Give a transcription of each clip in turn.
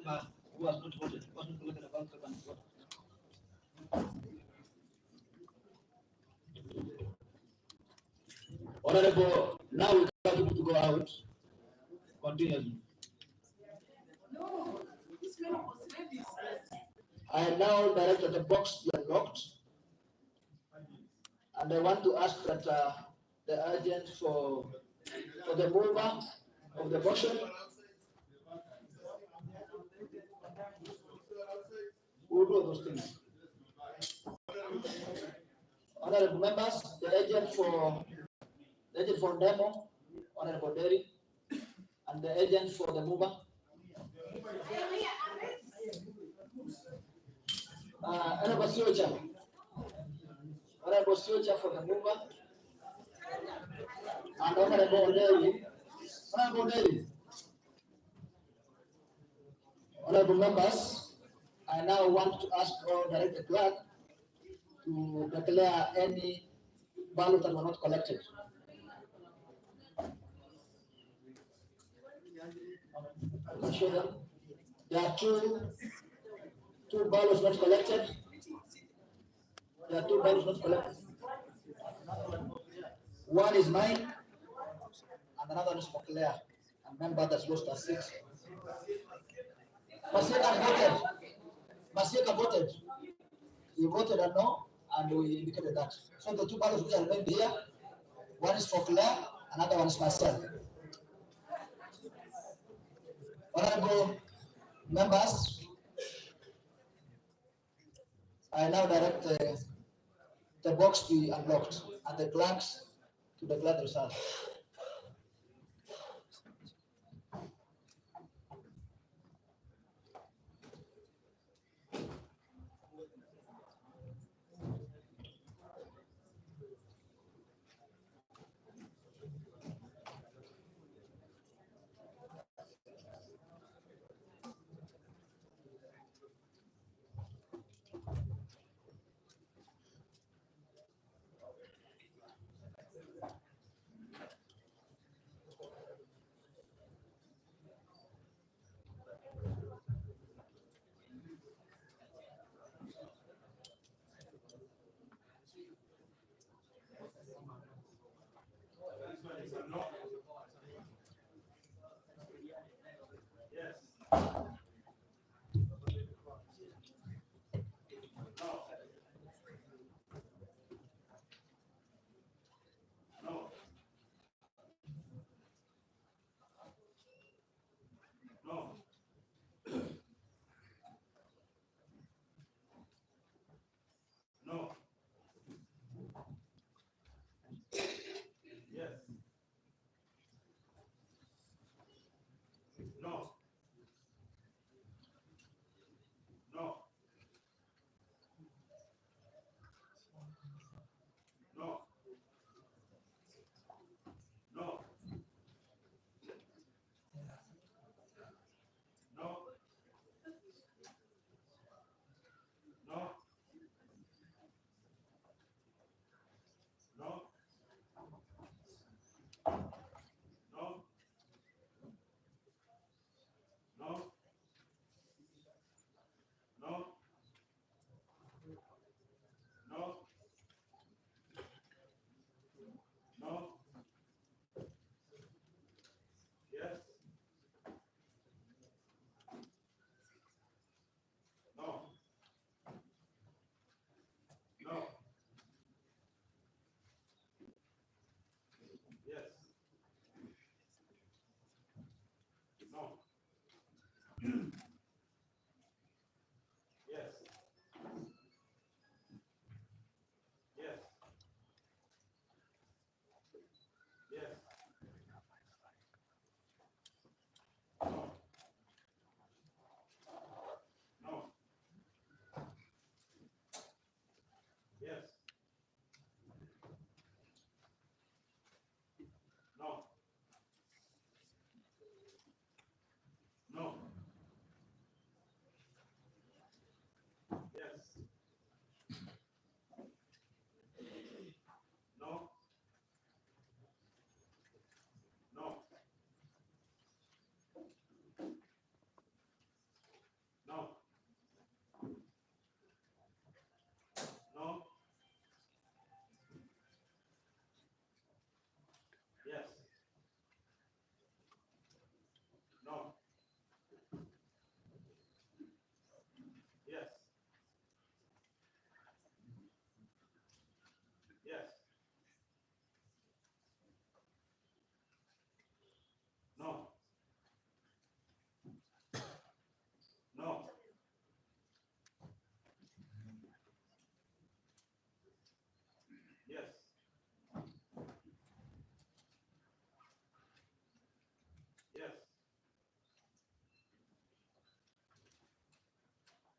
member who has not voted, who has not collected a ballot paper and voted. Honorable, now we have people to go out continuously. I now direct that the box be unlocked, and I want to ask that the agent for the mover of the motion will do those things. Honorable members, the agent for Ndemo, Honorable Derry, and the agent for the mover. Honorable Siocha for the mover, and Honorable Derry. Honorable members, I now want to ask or direct the clerk to declare any ballots that were not collected. I can show them. There are two ballots not collected. There are two ballots not collected. One is mine, and another one is for Claire, a member that's lost at 6. Masieka voted. He voted a no, and we indicated that. So the two ballots which are named here, one is for Claire, another one is myself. Honorable members, I now direct the box be unlocked and the clerks to declare the result.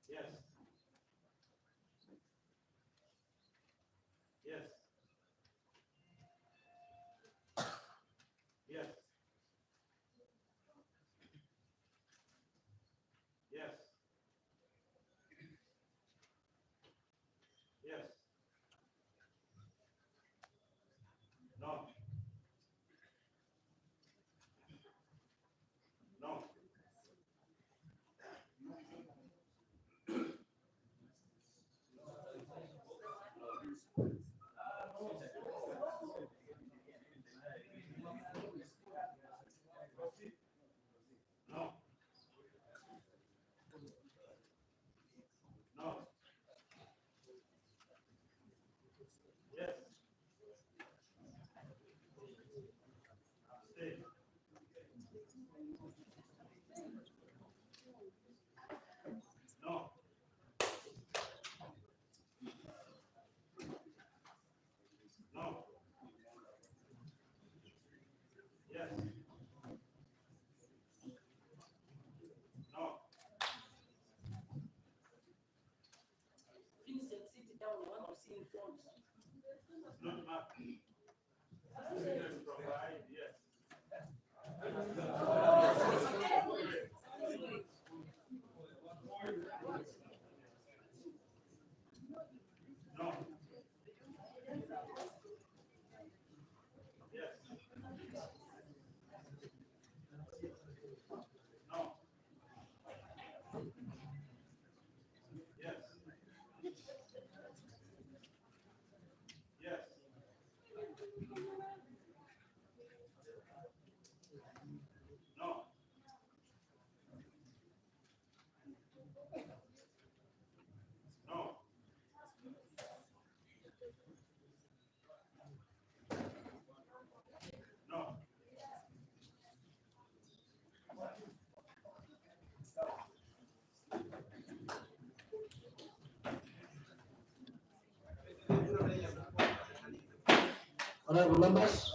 Yes. Yes. Yes. Yes. Yes. No. No. No. No. Yes. Stay. No. No. Yes. No. Vincent, sit down. I want to see in front. Not happy. Provide. Yes. No. Yes. No. Yes. Yes. No. No. No. Honorable members,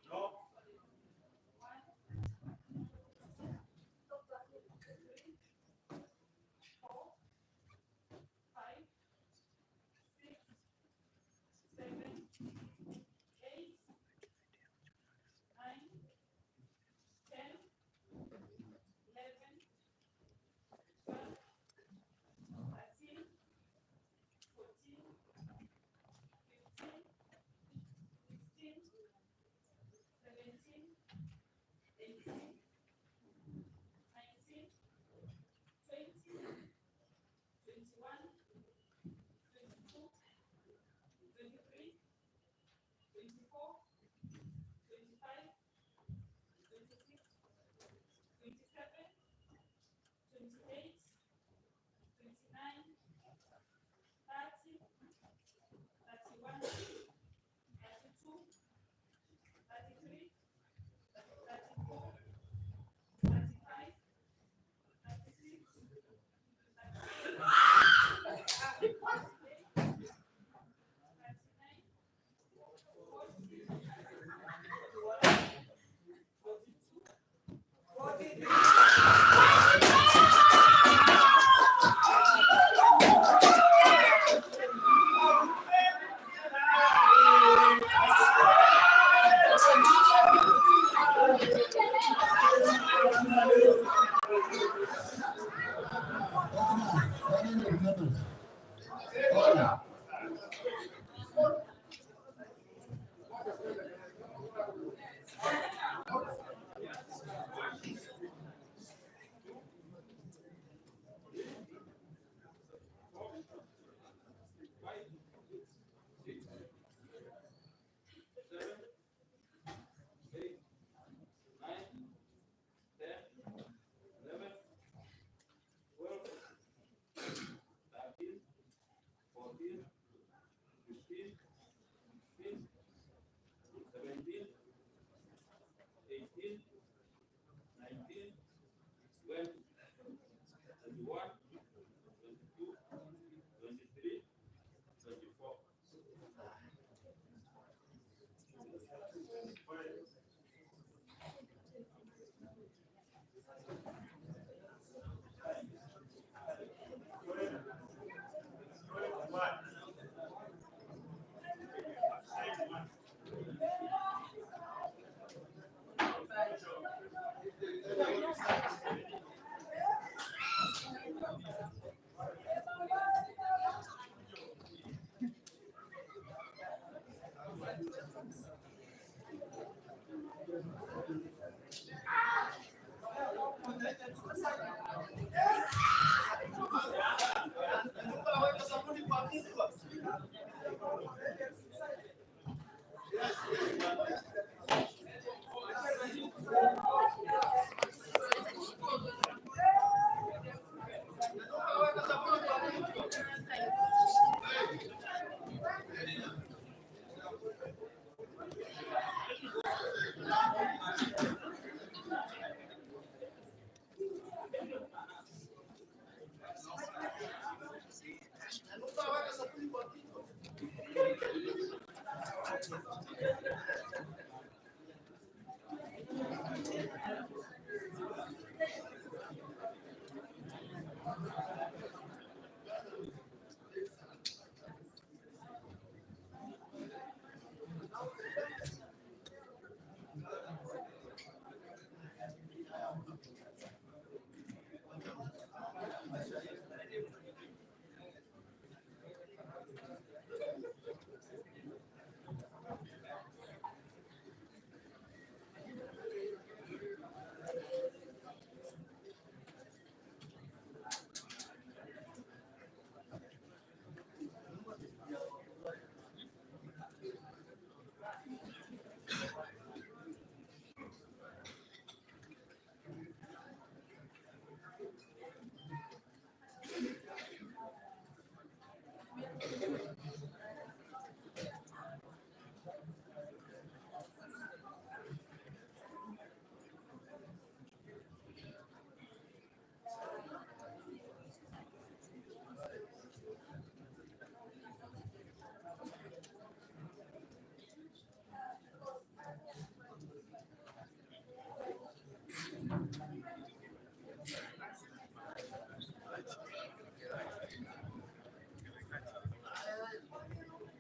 No.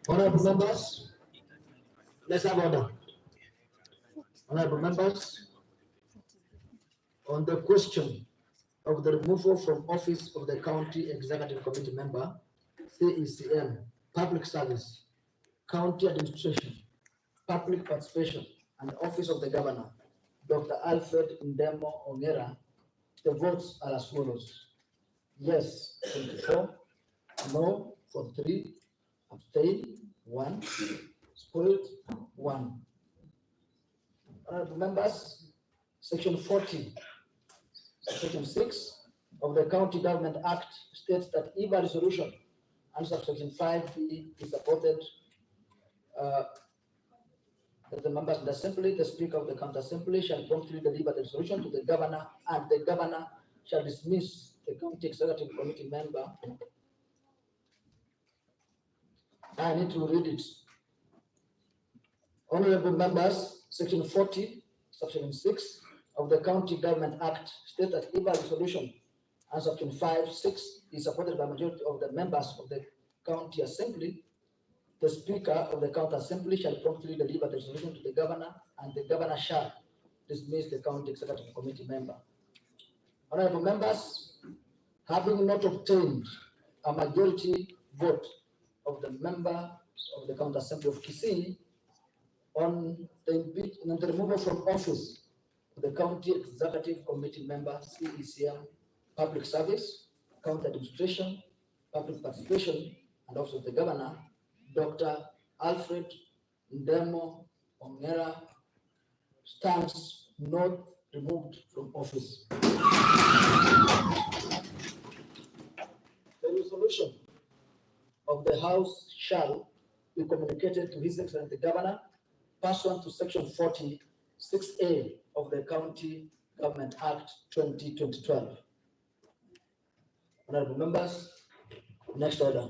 Honorable members, let's have order. Honorable members, on the question of the removal from office of the County Executive Committee member, CECM, Public Service, County Administration, Public Participation, and Office of the Governor, Dr. Alfred Ndemo Ongera, the votes are as follows. Yes, 24, no, 43, abstain, 1, spoiled, 1. Honorable members, Section 40, Section 6 of the County Government Act states that if a resolution under Section 5B is supported, that the members of the Assembly, the Speaker of the County Assembly shall promptly deliver the resolution to the Governor, and the Governor shall dismiss the County Executive Committee member. I need to read it. Honorable members, Section 40, Section 6 of the County Government Act states that if a resolution and Section 5(6) is supported by majority of the members of the County Assembly, the Speaker of the County Assembly shall promptly deliver the resolution to the Governor, and the Governor shall dismiss the County Executive Committee member. Honorable members, having not obtained a majority vote of the members of the County Assembly of Kisii on the removal from office of the County Executive Committee member, CECM, Public Service, County Administration, Public Participation, and Office of the Governor, Dr. Alfred Ndemo Ongera stands not removed from office. The resolution of the House shall be communicated to His Excellency the Governor pursuant to Section 46A of the County Government Act 2012. Honorable members, next order.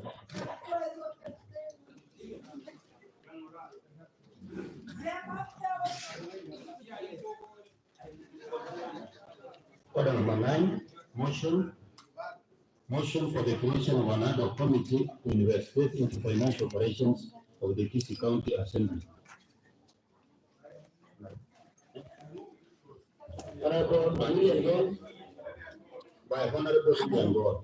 Order number 9, motion for the creation of an ad hoc committee to investigate into financial operations of the Kisii County Assembly. Honorable Mani Angol. By Honorable Angol.